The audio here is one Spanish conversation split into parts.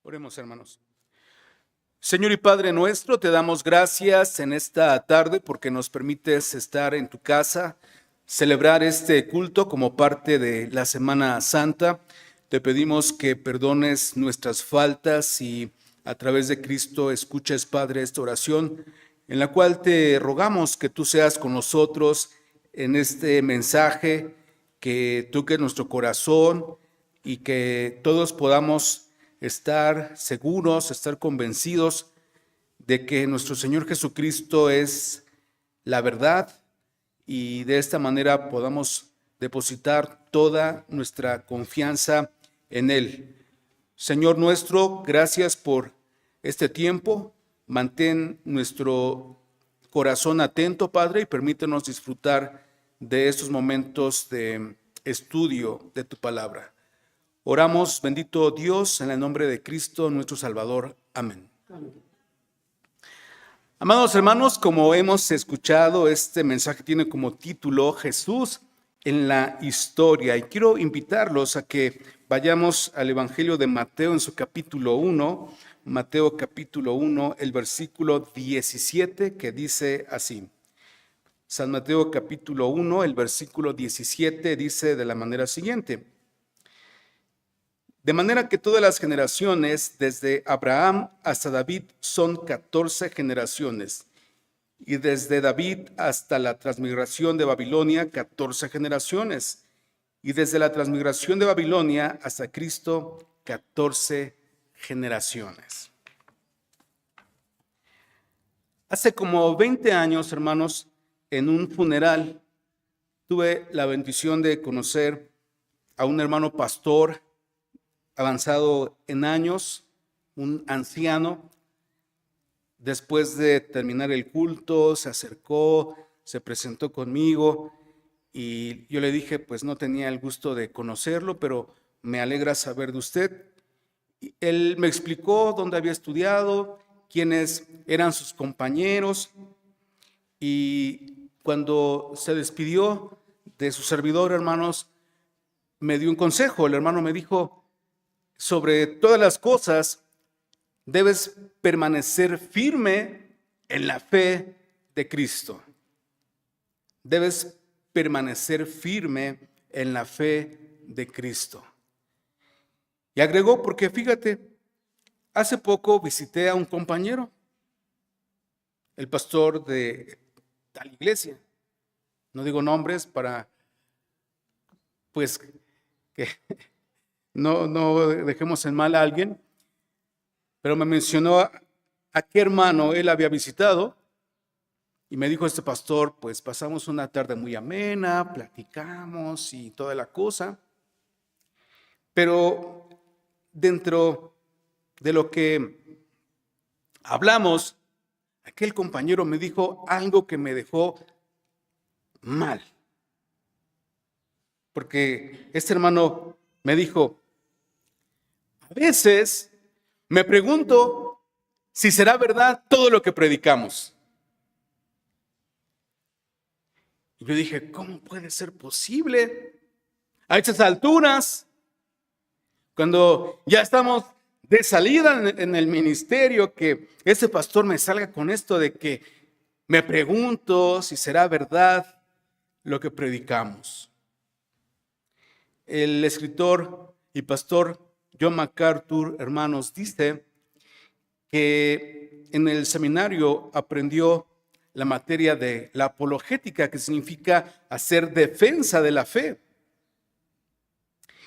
Oremos, hermanos. Señor y Padre nuestro, te damos gracias en esta tarde porque nos permites estar en tu casa, celebrar este culto como parte de la Semana Santa. Te pedimos que perdones nuestras faltas y a través de Cristo escuches, Padre, esta oración en la cual te rogamos que tú seas con nosotros en este mensaje, que toque nuestro corazón y que todos podamos estar seguros, estar convencidos de que nuestro Señor Jesucristo es la verdad y de esta manera podamos depositar toda nuestra confianza en Él. Señor nuestro, gracias por este tiempo. Mantén nuestro corazón atento, Padre, y permítenos disfrutar de estos momentos de estudio de tu palabra. Oramos, bendito Dios, en el nombre de Cristo, nuestro Salvador. Amén. Amados hermanos, como hemos escuchado, este mensaje tiene como título Jesús en la historia. Y quiero invitarlos a que vayamos al Evangelio de Mateo en su capítulo 1, Mateo capítulo 1, el versículo 17, que dice así. San Mateo capítulo 1, el versículo 17 dice de la manera siguiente. De manera que todas las generaciones, desde Abraham hasta David, son 14 generaciones. Y desde David hasta la transmigración de Babilonia, 14 generaciones. Y desde la transmigración de Babilonia hasta Cristo, 14 generaciones. Hace como 20 años, hermanos, en un funeral, tuve la bendición de conocer a un hermano pastor avanzado en años, un anciano. Después de terminar el culto, se acercó, se presentó conmigo y yo le dije, pues no tenía el gusto de conocerlo, pero me alegra saber de usted. Y él me explicó dónde había estudiado, quiénes eran sus compañeros, y cuando se despidió de su servidor, hermanos, me dio un consejo. El hermano me dijo, sobre todas las cosas, debes permanecer firme en la fe de Cristo. Debes permanecer firme en la fe de Cristo. Y agregó, porque fíjate, hace poco visité a un compañero, el pastor de tal iglesia. No digo nombres para, pues, que no dejemos en mal a alguien, pero me mencionó a qué hermano él había visitado y me dijo este pastor, pues pasamos una tarde muy amena, platicamos y toda la cosa, pero dentro de lo que hablamos, aquel compañero me dijo algo que me dejó mal, porque este hermano me dijo, a veces me pregunto si será verdad todo lo que predicamos. Y yo dije, ¿cómo puede ser posible? A estas alturas, cuando ya estamos de salida en el ministerio, que ese pastor me salga con esto de que me pregunto si será verdad lo que predicamos. El escritor y pastor John MacArthur, hermanos, dice que en el seminario aprendió la materia de la apologética, que significa hacer defensa de la fe.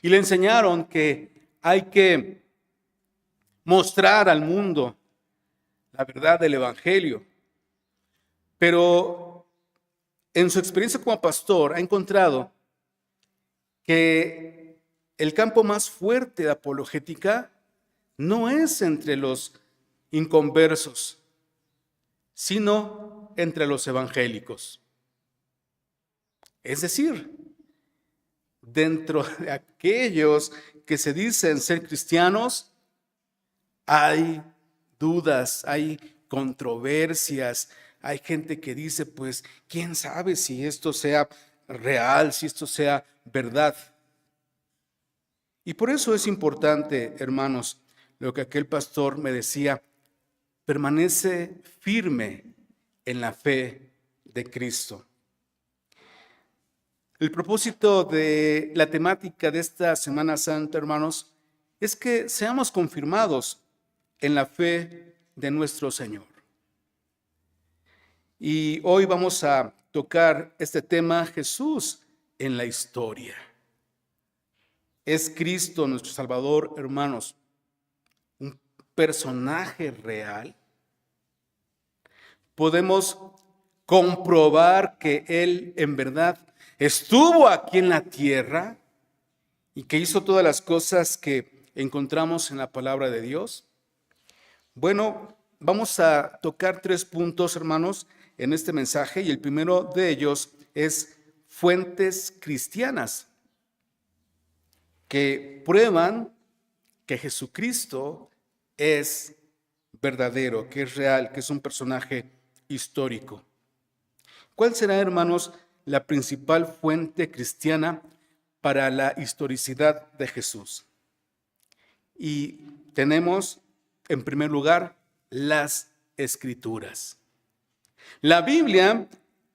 Y le enseñaron que hay que mostrar al mundo la verdad del evangelio. Pero en su experiencia como pastor ha encontrado que el campo más fuerte de apologética no es entre los inconversos, sino entre los evangélicos. Es decir, dentro de aquellos que se dicen ser cristianos, hay dudas, hay controversias, hay gente que dice, pues, ¿quién sabe si esto sea real, si esto sea verdad? Y por eso es importante, hermanos, lo que aquel pastor me decía: permanece firme en la fe de Cristo. El propósito de la temática de esta Semana Santa, hermanos, es que seamos confirmados en la fe de nuestro Señor. Y hoy vamos a tocar este tema: Jesús en la historia. ¿Es Cristo nuestro Salvador, hermanos, un personaje real? ¿Podemos comprobar que Él en verdad estuvo aquí en la tierra y que hizo todas las cosas que encontramos en la palabra de Dios? Bueno, vamos a tocar 3 puntos, hermanos, en este mensaje, y el primero de ellos es fuentes cristianas que prueban que Jesucristo es verdadero, que es real, que es un personaje histórico. ¿Cuál será, hermanos, la principal fuente cristiana para la historicidad de Jesús? Y tenemos, en primer lugar, las Escrituras. La Biblia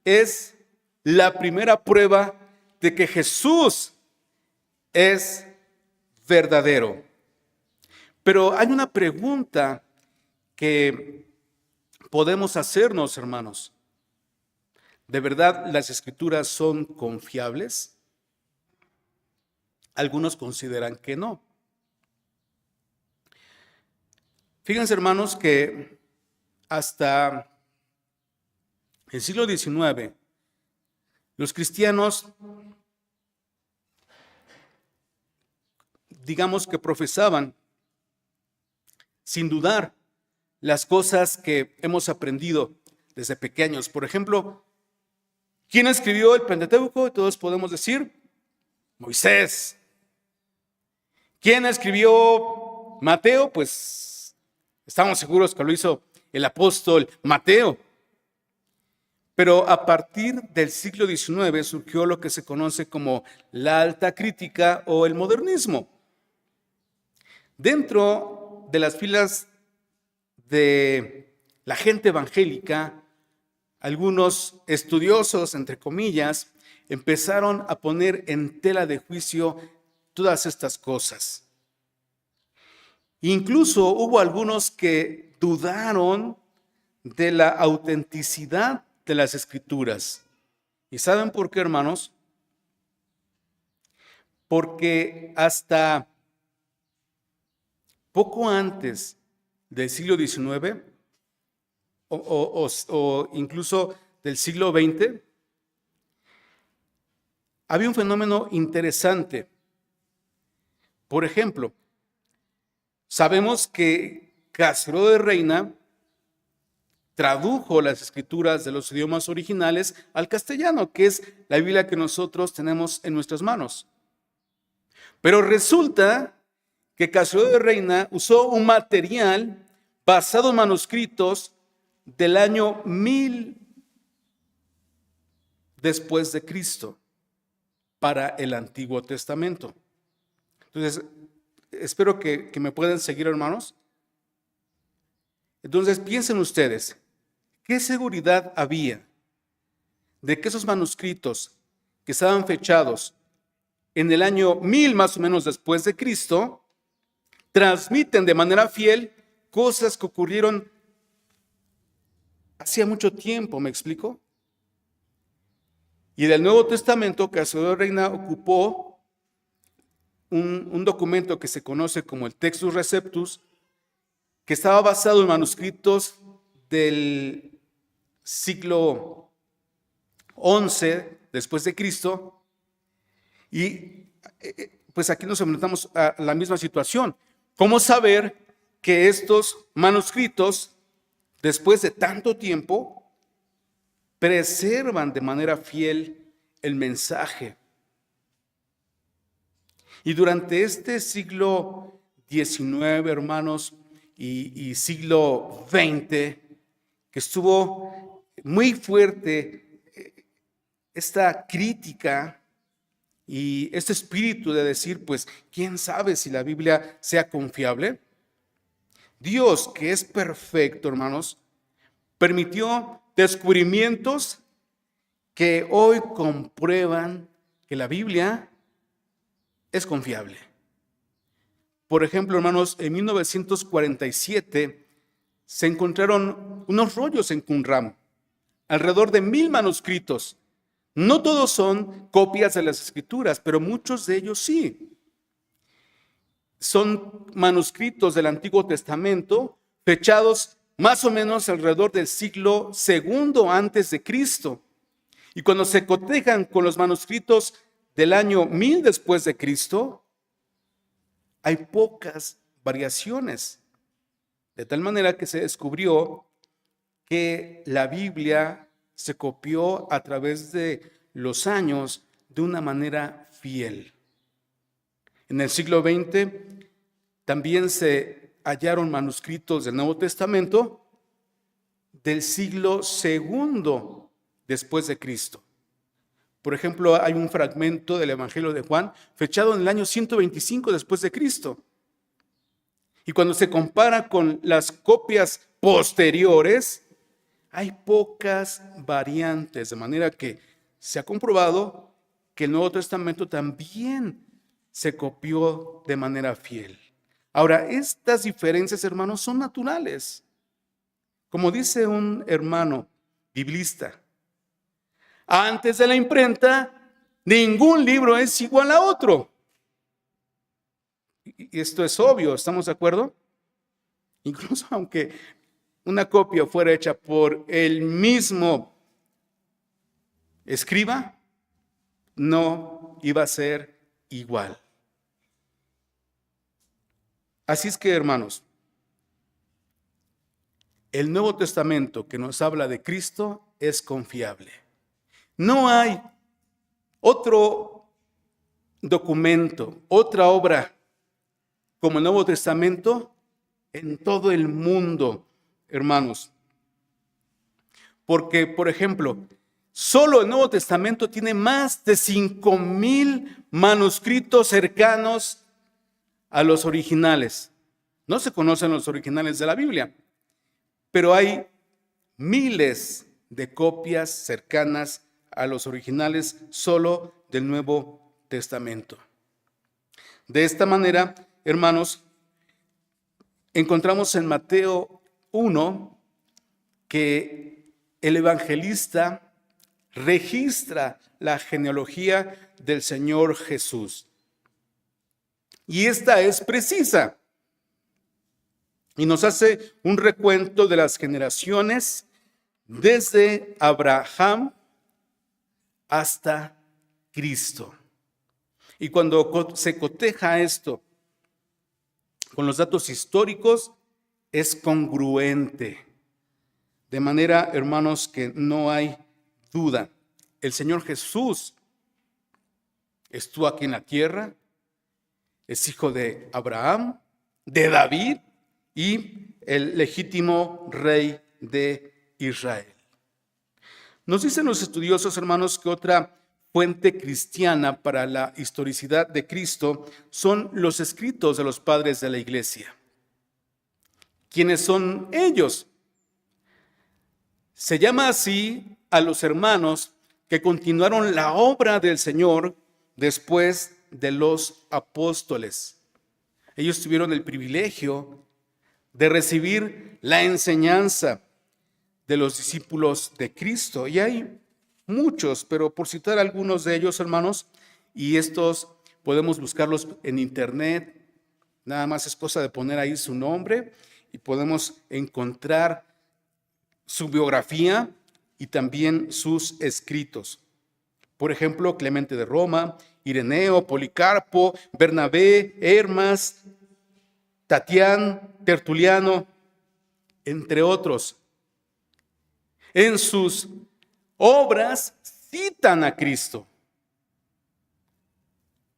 es la primera prueba de que Jesús es verdadero. Pero hay una pregunta que podemos hacernos, hermanos. ¿De verdad las Escrituras son confiables? Algunos consideran que no. Fíjense, hermanos, que hasta el siglo XIX, los cristianos, digamos que profesaban, sin dudar, las cosas que hemos aprendido desde pequeños. Por ejemplo, ¿quién escribió el Pentateuco? Y todos podemos decir: Moisés. ¿Quién escribió Mateo? Pues estamos seguros que lo hizo el apóstol Mateo. Pero a partir del siglo XIX surgió lo que se conoce como la alta crítica o el modernismo. Dentro de las filas de la gente evangélica, algunos estudiosos, entre comillas, empezaron a poner en tela de juicio todas estas cosas. Incluso hubo algunos que dudaron de la autenticidad de las Escrituras. ¿Y saben por qué, hermanos? Porque hasta poco antes del siglo XIX o incluso del siglo XX, había un fenómeno interesante. Por ejemplo, sabemos que Casiodoro de Reina tradujo las Escrituras de los idiomas originales al castellano, que es la Biblia que nosotros tenemos en nuestras manos. Pero resulta que Casiodoro de Reina usó un material basado en manuscritos del año 1000 después de Cristo para el Antiguo Testamento. Entonces, espero que me puedan seguir, hermanos. Entonces, piensen ustedes, ¿qué seguridad había de que esos manuscritos que estaban fechados en el año 1000 más o menos después de Cristo transmiten de manera fiel cosas que ocurrieron hacía mucho tiempo? ¿Me explico? Y del Nuevo Testamento, Casiodoro de Reina ocupó un documento que se conoce como el Textus Receptus, que estaba basado en manuscritos del siglo XI después de Cristo. Y pues aquí nos enfrentamos a la misma situación. ¿Cómo saber que estos manuscritos, después de tanto tiempo, preservan de manera fiel el mensaje? Y durante este siglo XIX, hermanos, y siglo XX, que estuvo muy fuerte esta crítica y este espíritu de decir, pues, ¿quién sabe si la Biblia sea confiable? Dios, que es perfecto, hermanos, permitió descubrimientos que hoy comprueban que la Biblia es confiable. Por ejemplo, hermanos, en 1947 se encontraron unos rollos en Qumran, alrededor de 1000 manuscritos. No todos son copias de las Escrituras, pero muchos de ellos sí. Son manuscritos del Antiguo Testamento, fechados más o menos alrededor del siglo II antes de Cristo. Y cuando se cotejan con los manuscritos del año 1000 después de Cristo, hay pocas variaciones. De tal manera que se descubrió que la Biblia se copió a través de los años de una manera fiel. En el siglo XX también se hallaron manuscritos del Nuevo Testamento del siglo II después de Cristo. Por ejemplo, hay un fragmento del Evangelio de Juan fechado en el año 125 después de Cristo. Y cuando se compara con las copias posteriores, hay pocas variantes, de manera que se ha comprobado que el Nuevo Testamento también se copió de manera fiel. Ahora, estas diferencias, hermanos, son naturales. Como dice un hermano biblista, antes de la imprenta, ningún libro es igual a otro. Y esto es obvio, ¿estamos de acuerdo? Incluso aunque una copia fuera hecha por el mismo escriba, no iba a ser igual. Así es que, hermanos, el Nuevo Testamento que nos habla de Cristo es confiable. No hay otro documento, otra obra como el Nuevo Testamento en todo el mundo, hermanos. Porque, por ejemplo, solo el Nuevo Testamento tiene más de 5000 manuscritos cercanos a los originales. No se conocen los originales de la Biblia, pero hay miles de copias cercanas a los originales solo del Nuevo Testamento. De esta manera, hermanos, encontramos en Mateo 1 que el evangelista registra la genealogía del Señor Jesús. Y esta es precisa. Y nos hace un recuento de las generaciones desde Abraham hasta Cristo. Y cuando se coteja esto con los datos históricos, es congruente. De manera, hermanos, que no hay duda. El Señor Jesús estuvo aquí en la tierra, es hijo de Abraham, de David y el legítimo rey de Israel. Nos dicen los estudiosos, hermanos, que otra fuente cristiana para la historicidad de Cristo son los escritos de los padres de la iglesia. ¿Quiénes son ellos? Se llama así a los hermanos que continuaron la obra del Señor después de los apóstoles. Ellos tuvieron el privilegio de recibir la enseñanza de los discípulos de Cristo. Y hay muchos, pero por citar algunos de ellos, hermanos, y estos podemos buscarlos en internet, nada más es cosa de poner ahí su nombre y podemos encontrar su biografía y también sus escritos. Por ejemplo, Clemente de Roma, Ireneo, Policarpo, Bernabé, Hermas, Tatián, Tertuliano, entre otros. En sus obras citan a Cristo.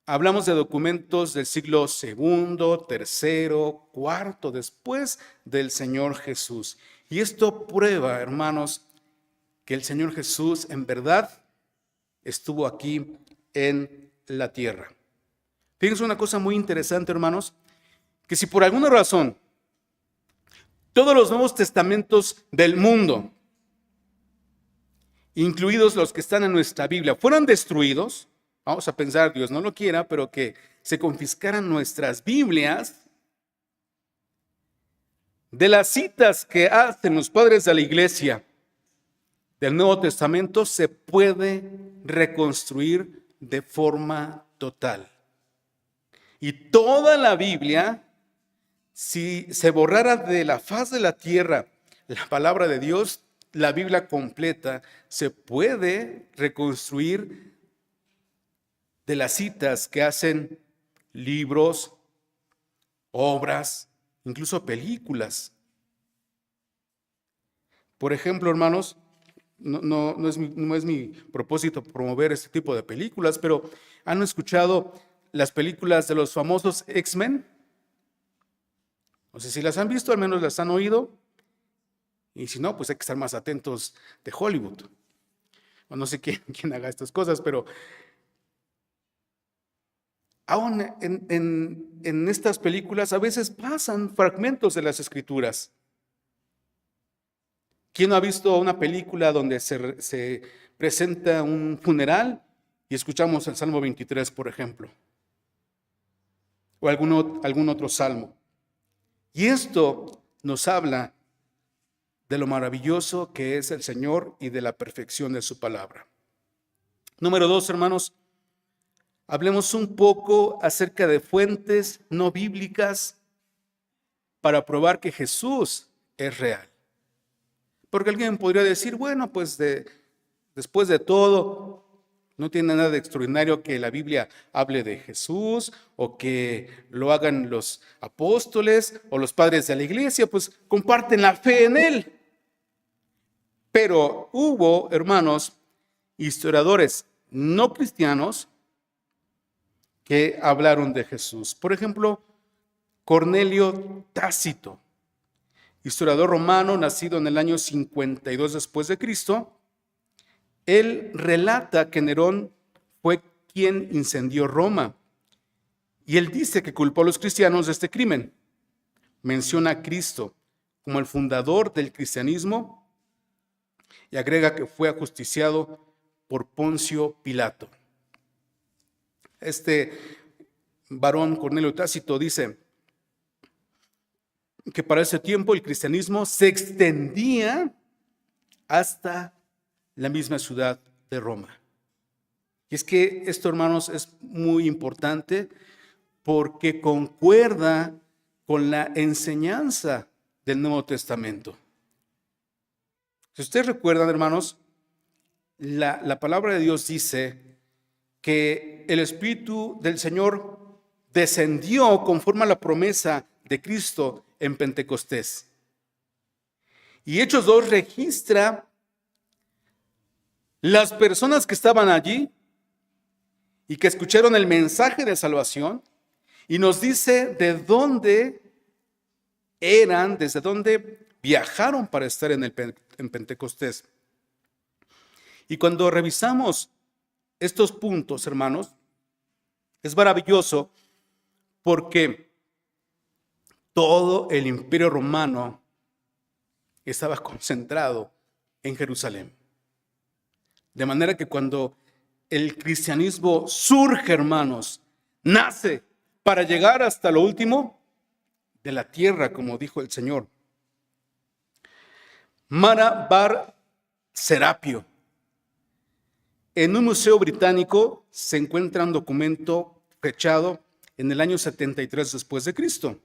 Hablamos de documentos del siglo II, III, IV, después del Señor Jesús. Y esto prueba, hermanos, que el Señor Jesús en verdad estuvo aquí en la tierra. Fíjense una cosa muy interesante, hermanos, que si por alguna razón todos los Nuevos Testamentos del mundo, incluidos los que están en nuestra Biblia, fueran destruidos, vamos a pensar, Dios no lo quiera, pero que se confiscaran nuestras Biblias, de las citas que hacen los padres de la iglesia del Nuevo Testamento, se puede reconstruir de forma total. Y toda la Biblia, si se borrara de la faz de la tierra la palabra de Dios, la Biblia completa, se puede reconstruir de las citas que hacen libros, obras, incluso películas. Por ejemplo, hermanos, no es mi propósito promover este tipo de películas, pero ¿han escuchado las películas de los famosos X-Men? No sé si las han visto, al menos las han oído. Y si no, pues hay que estar más atentos de Hollywood. O no sé quién haga estas cosas, pero aún en estas películas a veces pasan fragmentos de las Escrituras. ¿Quién no ha visto una película donde se presenta un funeral y escuchamos el Salmo 23, por ejemplo? O algún otro salmo. Y esto nos habla de lo maravilloso que es el Señor y de la perfección de su palabra. Número 2, hermanos, hablemos un poco acerca de fuentes no bíblicas para probar que Jesús es real. Porque alguien podría decir, bueno, pues después de todo, no tiene nada de extraordinario que la Biblia hable de Jesús o que lo hagan los apóstoles o los padres de la iglesia, pues comparten la fe en Él. Pero hubo, hermanos, historiadores no cristianos que hablaron de Jesús. Por ejemplo, Cornelio Tácito, historiador romano nacido en el año 52 después de Cristo. Él relata que Nerón fue quien incendió Roma. Y él dice que culpó a los cristianos de este crimen. Menciona a Cristo como el fundador del cristianismo y agrega que fue ajusticiado por Poncio Pilato. Este varón Cornelio Tácito dice que para ese tiempo el cristianismo se extendía hasta la misma ciudad de Roma. Y es que esto, hermanos, es muy importante porque concuerda con la enseñanza del Nuevo Testamento. Si ustedes recuerdan, hermanos, la palabra de Dios dice que el Espíritu del Señor descendió conforme a la promesa de Cristo en Pentecostés. Y Hechos 2 registra las personas que estaban allí y que escucharon el mensaje de salvación y nos dice de dónde eran, desde dónde viajaron para estar en Pentecostés. Y cuando revisamos estos puntos, hermanos, es maravilloso porque todo el imperio romano estaba concentrado en Jerusalén. De manera que cuando el cristianismo surge, hermanos, nace para llegar hasta lo último de la tierra, como dijo el Señor. Mara Bar Serapio. En un museo británico se encuentra un documento fechado en el año 73 después de Cristo.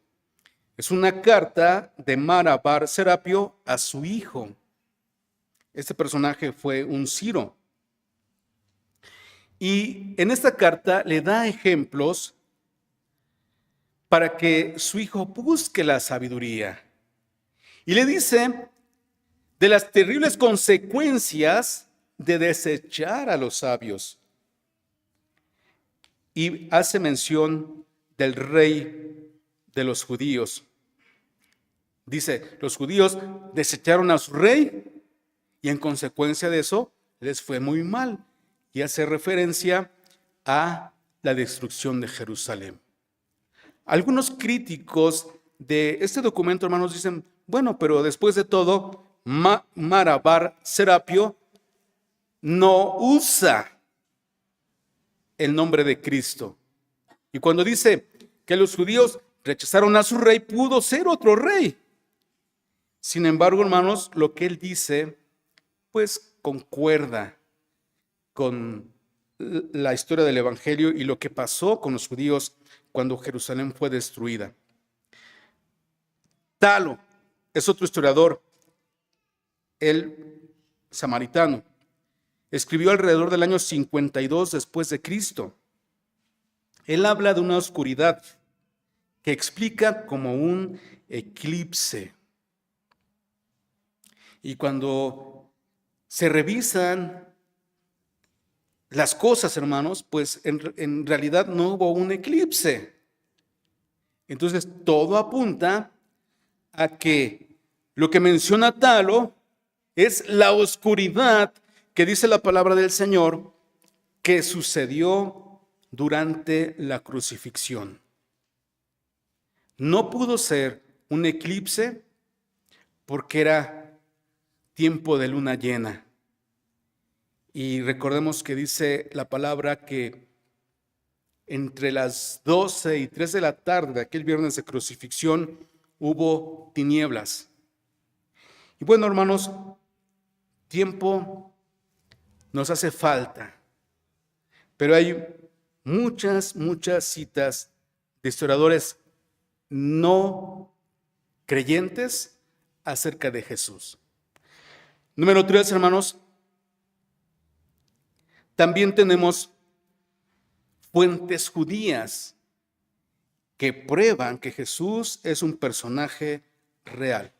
Es una carta de Mara Bar Serapio a su hijo. Este personaje fue un Ciro. Y en esta carta le da ejemplos para que su hijo busque la sabiduría. Y le dice de las terribles consecuencias de desechar a los sabios. Y hace mención del rey de los judíos. Dice, los judíos desecharon a su rey y en consecuencia de eso les fue muy mal. Y hace referencia a la destrucción de Jerusalén. Algunos críticos de este documento, hermanos, dicen, bueno, pero después de todo, Mara Bar Serapio no usa el nombre de Cristo. Y cuando dice que los judíos rechazaron a su rey, pudo ser otro rey. Sin embargo, hermanos, lo que él dice, pues concuerda con la historia del Evangelio y lo que pasó con los judíos cuando Jerusalén fue destruida. Talo es otro historiador, el samaritano. Escribió alrededor del año 52 después de Cristo. Él habla de una oscuridad que explica como un eclipse. Y cuando se revisan las cosas, hermanos, pues en realidad no hubo un eclipse. Entonces todo apunta a que lo que menciona Talo es la oscuridad que dice la palabra del Señor que sucedió durante la crucifixión. No pudo ser un eclipse porque era tiempo de luna llena. Y recordemos que dice la palabra que entre las 12 y 3 de la tarde de aquel viernes de crucifixión hubo tinieblas. Y bueno, hermanos, tiempo nos hace falta, pero hay muchas citas de historiadores no creyentes acerca de Jesús. Número 3, hermanos, también tenemos fuentes judías que prueban que Jesús es un personaje real.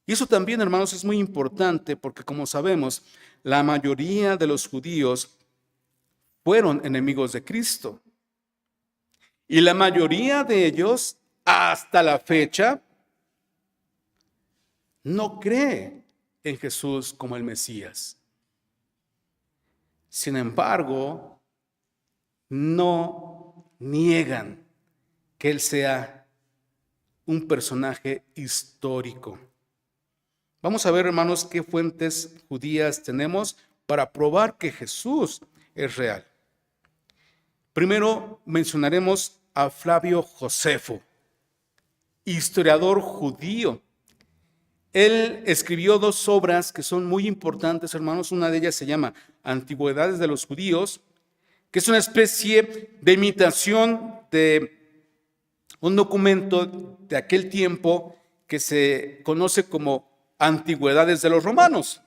Y eso también, hermanos, es muy importante porque, como sabemos, la mayoría de los judíos fueron enemigos de Cristo. Y la mayoría de ellos, hasta la fecha, no cree en Jesús como el Mesías. Sin embargo, no niegan que Él sea un personaje histórico. Vamos a ver, hermanos, qué fuentes judías tenemos para probar que Jesús es real. Primero mencionaremos a Flavio Josefo, historiador judío. Él escribió 2 obras que son muy importantes, hermanos. Una de ellas se llama Antigüedades de los Judíos, que es una especie de imitación de un documento de aquel tiempo que se conoce como Antigüedades de los Romanos.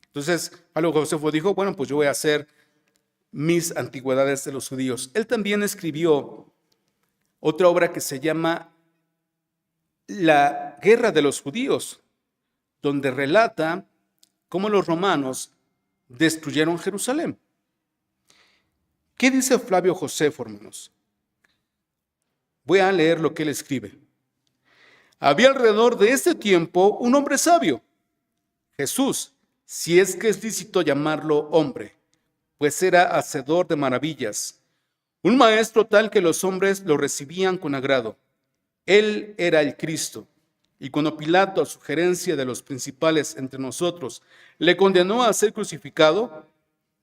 Entonces, Flavio Josefo dijo, bueno, pues yo voy a hacer mis Antigüedades de los Judíos. Él también escribió otra obra que se llama La Guerra de los Judíos, donde relata cómo los romanos destruyeron Jerusalén. ¿Qué dice Flavio Josefo, hermanos? Voy a leer lo que él escribe. Había alrededor de este tiempo un hombre sabio, Jesús, si es que es lícito llamarlo hombre, pues era hacedor de maravillas, un maestro tal que los hombres lo recibían con agrado. Él era el Cristo. Y cuando Pilato, a sugerencia de los principales entre nosotros, le condenó a ser crucificado,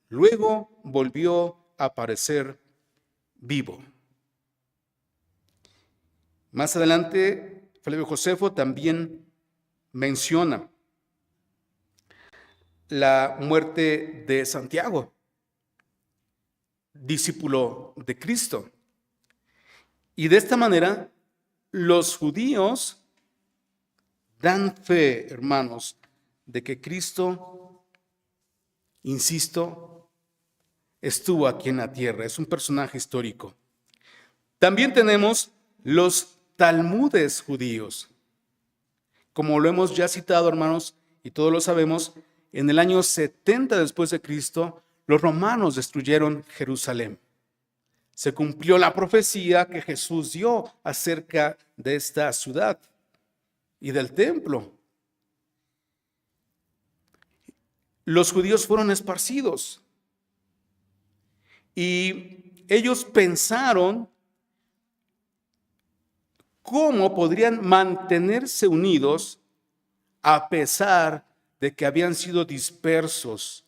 luego volvió a aparecer vivo. Más adelante, Flavio Josefo también menciona la muerte de Santiago, discípulo de Cristo. Y de esta manera, los judíos dan fe, hermanos, de que Cristo, insisto, estuvo aquí en la tierra. Es un personaje histórico. También tenemos los talmudes judíos. Como lo hemos ya citado, hermanos, y todos lo sabemos, en el año 70 después de Cristo, los romanos destruyeron Jerusalén. Se cumplió la profecía que Jesús dio acerca de esta ciudad y del templo. Los judíos fueron esparcidos y ellos pensaron cómo podrían mantenerse unidos a pesar de que habían sido dispersos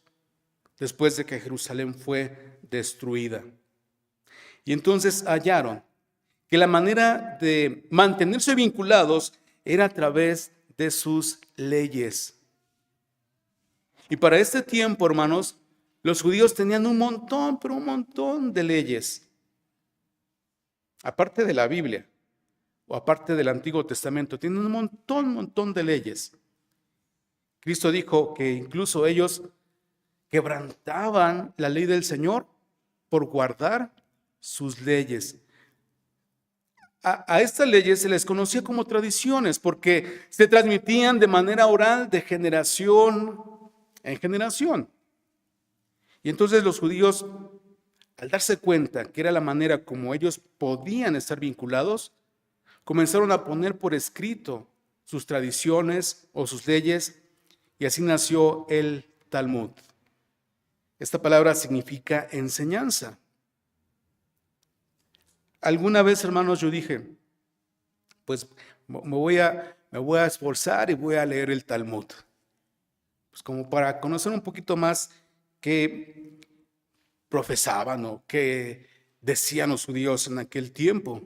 después de que Jerusalén fue destruida. Y entonces hallaron que la manera de mantenerse vinculados era a través de sus leyes. Y para este tiempo, hermanos, los judíos tenían un montón, pero un montón de leyes. Aparte de la Biblia o aparte del Antiguo Testamento, tienen un montón de leyes. Cristo dijo que incluso ellos quebrantaban la ley del Señor por guardar sus leyes. A estas leyes se les conocía como tradiciones porque se transmitían de manera oral de generación en generación. Y entonces los judíos, al darse cuenta que era la manera como ellos podían estar vinculados, comenzaron a poner por escrito sus tradiciones o sus leyes, y así nació el Talmud. Esta palabra significa enseñanza. Alguna vez, hermanos, yo dije, pues me voy a esforzar y voy a leer el Talmud. Pues como para conocer un poquito más qué profesaban o qué decían los judíos en aquel tiempo.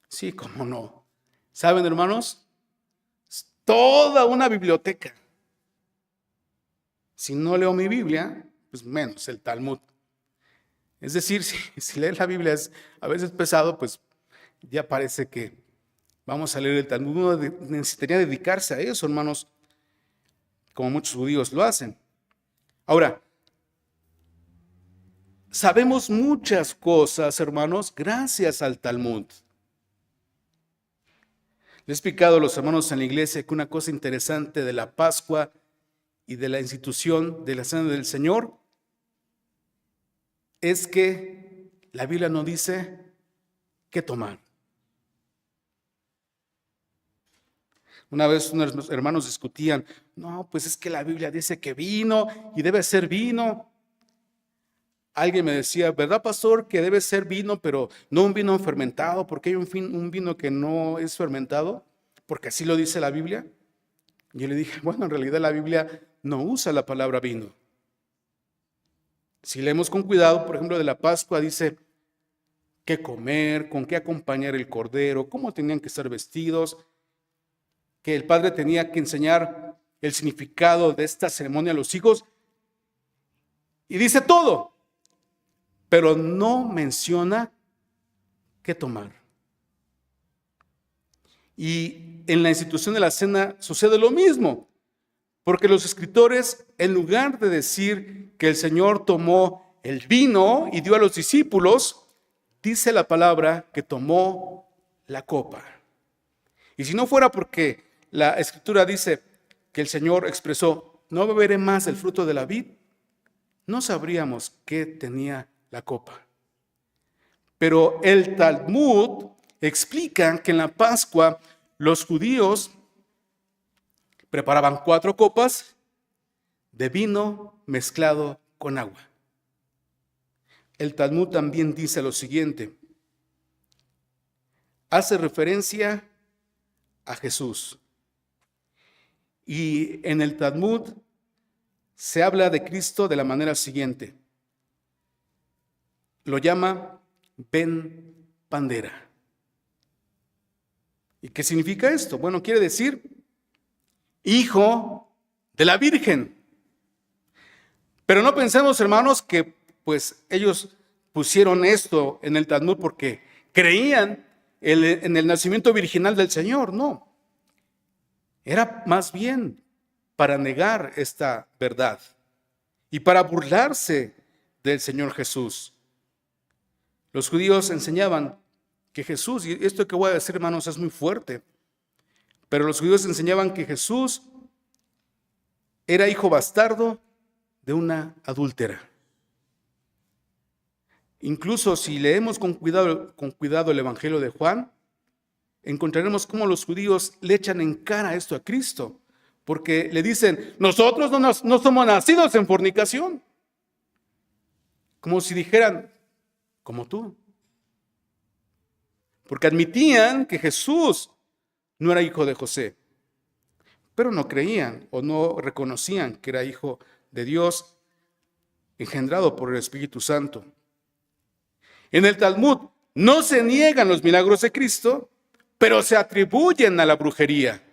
Sí, cómo no. ¿Saben, hermanos? Es toda una biblioteca. Si no leo mi Biblia, pues menos el Talmud. Es decir, si leer la Biblia es a veces pesado, pues ya parece que vamos a leer el Talmud. Uno necesitaría dedicarse a eso, hermanos, como muchos judíos lo hacen. Ahora, sabemos muchas cosas, hermanos, gracias al Talmud. Les he explicado a los hermanos en la iglesia que una cosa interesante de la Pascua y de la institución de la Cena del Señor es que la Biblia no dice qué tomar. Una vez unos hermanos discutían, no, pues es que la Biblia dice que vino y debe ser vino. Alguien me decía, ¿verdad, pastor, que debe ser vino, pero no un vino fermentado? ¿Por qué hay un vino que no es fermentado? Porque así lo dice la Biblia. Y yo le dije, bueno, en realidad la Biblia no usa la palabra vino. Si leemos con cuidado, por ejemplo, de la Pascua, dice qué comer, con qué acompañar el cordero, cómo tenían que estar vestidos, que el padre tenía que enseñar el significado de esta ceremonia a los hijos. Y dice todo, pero no menciona qué tomar. Y en la institución de la cena sucede lo mismo, porque los escritores, en lugar de decir que el Señor tomó el vino y dio a los discípulos, dice la palabra que tomó la copa. Y si no fuera porque la Escritura dice que el Señor expresó, no beberé más el fruto de la vid, no sabríamos qué tenía la copa. Pero el Talmud explica que en la Pascua los judíos preparaban 4 copas de vino mezclado con agua. El Talmud también dice lo siguiente, hace referencia a Jesús. Y en el Talmud se habla de Cristo de la manera siguiente. Lo llama Ben Pandera. ¿Y qué significa esto? Bueno, quiere decir hijo de la Virgen. Pero no pensemos, hermanos, que pues ellos pusieron esto en el Talmud porque creían en el nacimiento virginal del Señor. No. Era más bien para negar esta verdad y para burlarse del Señor Jesús. Los judíos enseñaban que Jesús, y esto que voy a decir, hermanos, es muy fuerte, pero los judíos enseñaban que Jesús era hijo bastardo de una adúltera. Incluso si leemos con cuidado el Evangelio de Juan, encontraremos cómo los judíos le echan en cara esto a Cristo, porque le dicen, nosotros no somos nacidos en fornicación. Como si dijeran, como tú. porque admitían que Jesús no era hijo de José, pero no creían o no reconocían que era hijo de Dios, engendrado por el Espíritu Santo. En el Talmud no se niegan los milagros de Cristo, pero se atribuyen a la brujería.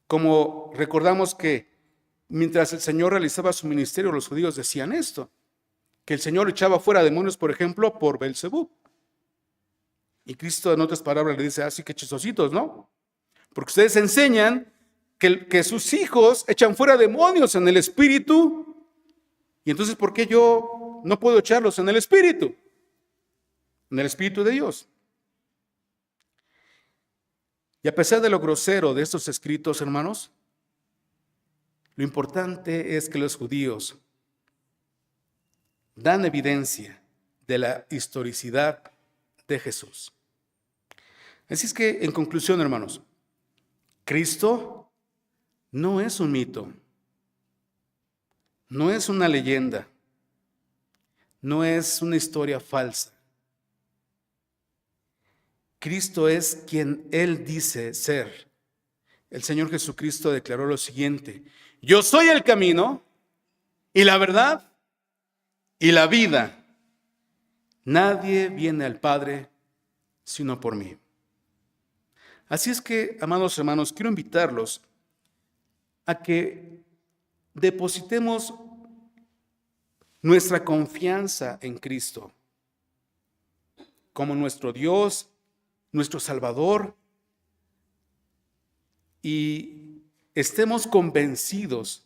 Como recordamos que mientras el Señor realizaba su ministerio, los judíos decían esto, que el Señor echaba fuera demonios, por ejemplo, por Belzebú. Y Cristo, en otras palabras, le dice, así que chistositos, ¿no? Porque ustedes enseñan que sus hijos echan fuera demonios en el Espíritu, y entonces, ¿por qué yo no puedo echarlos en el Espíritu? En el Espíritu de Dios. Y a pesar de lo grosero de estos escritos, hermanos, lo importante es que los judíos dan evidencia de la historicidad de Jesús. Así es que, en conclusión, hermanos, Cristo no es un mito, no es una leyenda, no es una historia falsa. Cristo es quien Él dice ser. El Señor Jesucristo declaró lo siguiente: yo soy el camino y la verdad y la vida. Nadie viene al Padre sino por mí. Así es que, amados hermanos, quiero invitarlos a que depositemos nuestra confianza en Cristo como nuestro Dios, nuestro Salvador, y estemos convencidos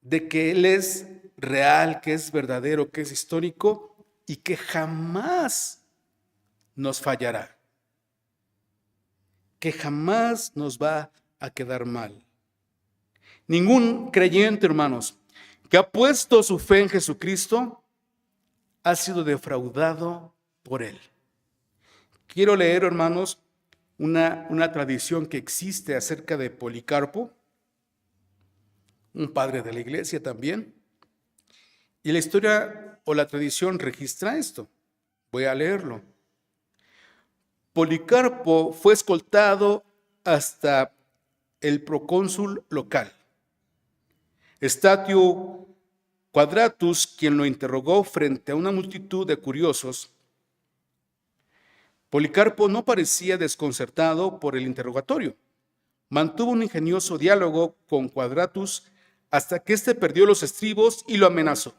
de que Él es real, que es verdadero, que es histórico y que jamás nos fallará, que jamás nos va a quedar mal. Ningún creyente, hermanos, que ha puesto su fe en Jesucristo ha sido defraudado por Él. Quiero leer, hermanos, una tradición que existe acerca de Policarpo, un padre de la iglesia también. Y la historia o la tradición registra esto. Voy a leerlo. Policarpo fue escoltado hasta el procónsul local, Statio Quadratus, quien lo interrogó frente a una multitud de curiosos. Policarpo no parecía desconcertado por el interrogatorio. Mantuvo un ingenioso diálogo con Quadratus hasta que éste perdió los estribos y lo amenazó.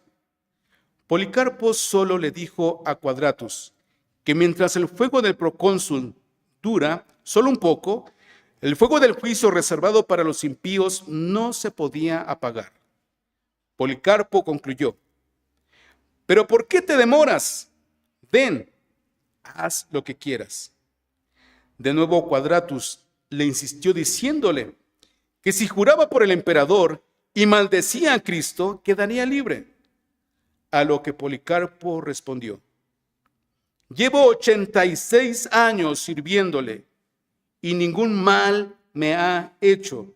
Policarpo solo le dijo a Quadratus que mientras el fuego del procónsul dura solo un poco, el fuego del juicio reservado para los impíos no se podía apagar. Policarpo concluyó: ¿pero por qué te demoras? Ven, haz lo que quieras. De nuevo Quadratus le insistió diciéndole que si juraba por el emperador y maldecía a Cristo, quedaría libre. A lo que Policarpo respondió: llevo 86 años sirviéndole y ningún mal me ha hecho.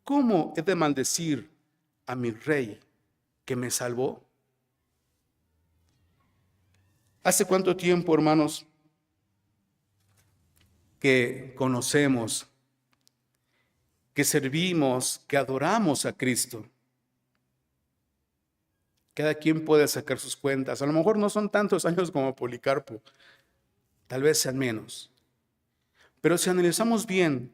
¿Cómo he de maldecir a mi rey que me salvó? ¿Hace cuánto tiempo, hermanos, que conocemos, que servimos, que adoramos a Cristo? Cada quien puede sacar sus cuentas. A lo mejor no son tantos años como Policarpo, tal vez sean menos. Pero si analizamos bien,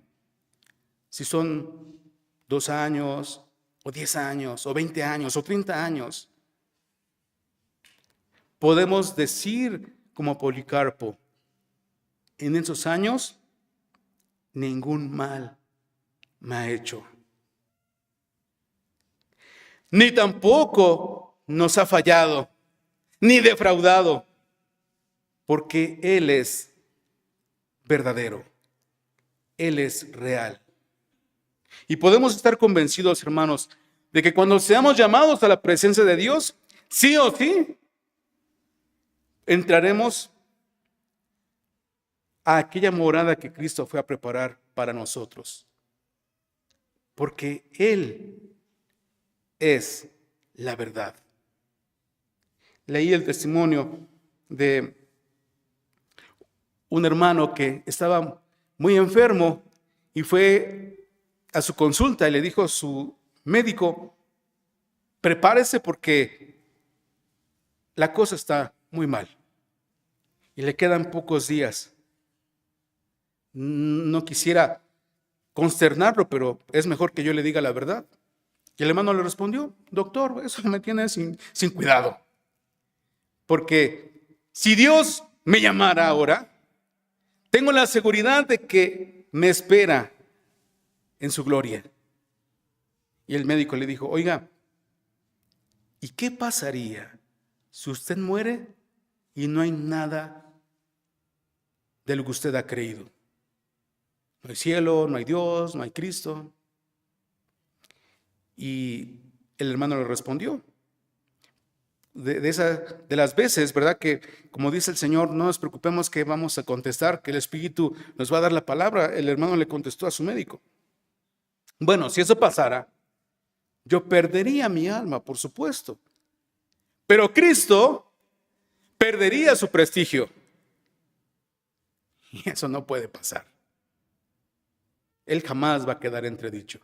si son 2 años, o 10 años, o 20 años, o 30 años, podemos decir como Policarpo: en esos años ningún mal me ha hecho, ni tampoco nos ha fallado, ni defraudado, porque Él es verdadero, Él es real. Y podemos estar convencidos, hermanos, de que cuando seamos llamados a la presencia de Dios, sí o sí, entraremos a aquella morada que Cristo fue a preparar para nosotros, porque Él es la verdad. Leí el testimonio de un hermano que estaba muy enfermo y fue a su consulta y le dijo a su médico: prepárese porque la cosa está muy mal y le quedan pocos días. No quisiera consternarlo, pero es mejor que yo le diga la verdad. Y el hermano le respondió: doctor, eso me tiene sin cuidado. Porque si Dios me llamara ahora, tengo la seguridad de que me espera en su gloria. Y el médico le dijo: oiga, ¿y qué pasaría si usted muere y no hay nada de lo que usted ha creído? No hay cielo, no hay Dios, no hay Cristo. Y el hermano le respondió: de las veces, ¿verdad? Que como dice el Señor, no nos preocupemos que vamos a contestar, que el Espíritu nos va a dar la palabra. El hermano le contestó a su médico: bueno, si eso pasara, yo perdería mi alma, por supuesto, pero Cristo perdería su prestigio. Y eso no puede pasar. Él jamás va a quedar entredicho,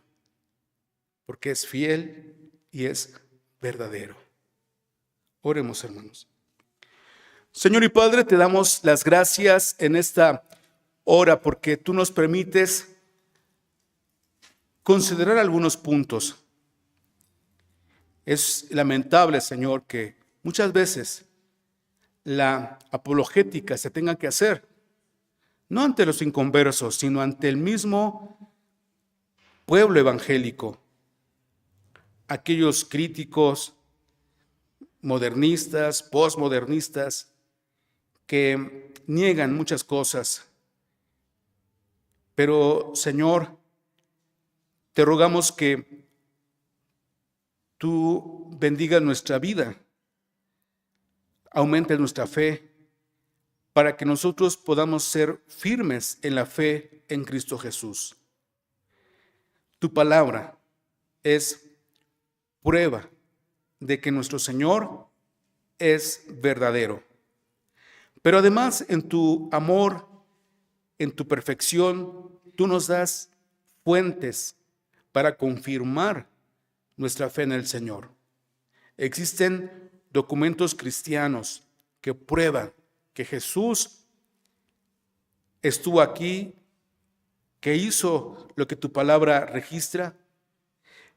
porque es fiel y es verdadero. Oremos, hermanos. Señor y Padre, te damos las gracias en esta hora porque tú nos permites considerar algunos puntos. Es lamentable, Señor, que muchas veces la apologética se tenga que hacer no ante los inconversos, sino ante el mismo pueblo evangélico. Aquellos críticos, modernistas, posmodernistas, que niegan muchas cosas. Pero, Señor, te rogamos que tú bendigas nuestra vida, aumentes nuestra fe, para que nosotros podamos ser firmes en la fe en Cristo Jesús. Tu palabra es prueba de que nuestro Señor es verdadero. Pero además, en tu amor, en tu perfección, tú nos das fuentes para confirmar nuestra fe en el Señor. Existen documentos cristianos que prueban que Jesús estuvo aquí, que hizo lo que tu palabra registra.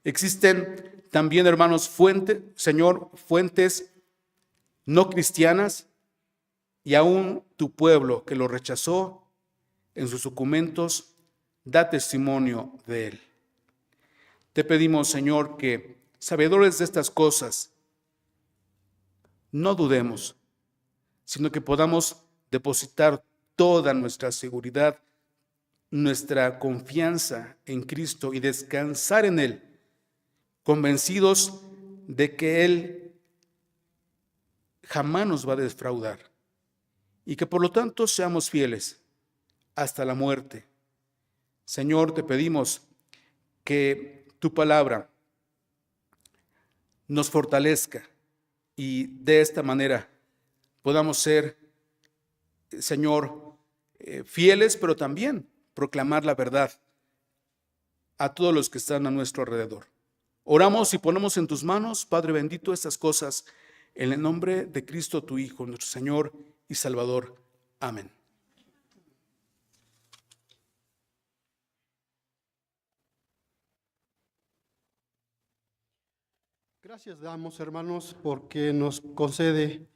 Existen también, hermanos, fuentes no cristianas, y aún tu pueblo que lo rechazó en sus documentos da testimonio de él. Te pedimos, Señor, que sabedores de estas cosas no dudemos, sino que podamos depositar toda nuestra seguridad, nuestra confianza en Cristo y descansar en Él, convencidos de que Él jamás nos va a defraudar y que por lo tanto seamos fieles hasta la muerte. Señor, te pedimos que tu palabra nos fortalezca y de esta manera podamos ser, Señor, fieles, pero también proclamar la verdad a todos los que están a nuestro alrededor. Oramos y ponemos en tus manos, Padre bendito, estas cosas en el nombre de Cristo tu Hijo, nuestro Señor y Salvador. Amén. Gracias damos, hermanos, porque nos concede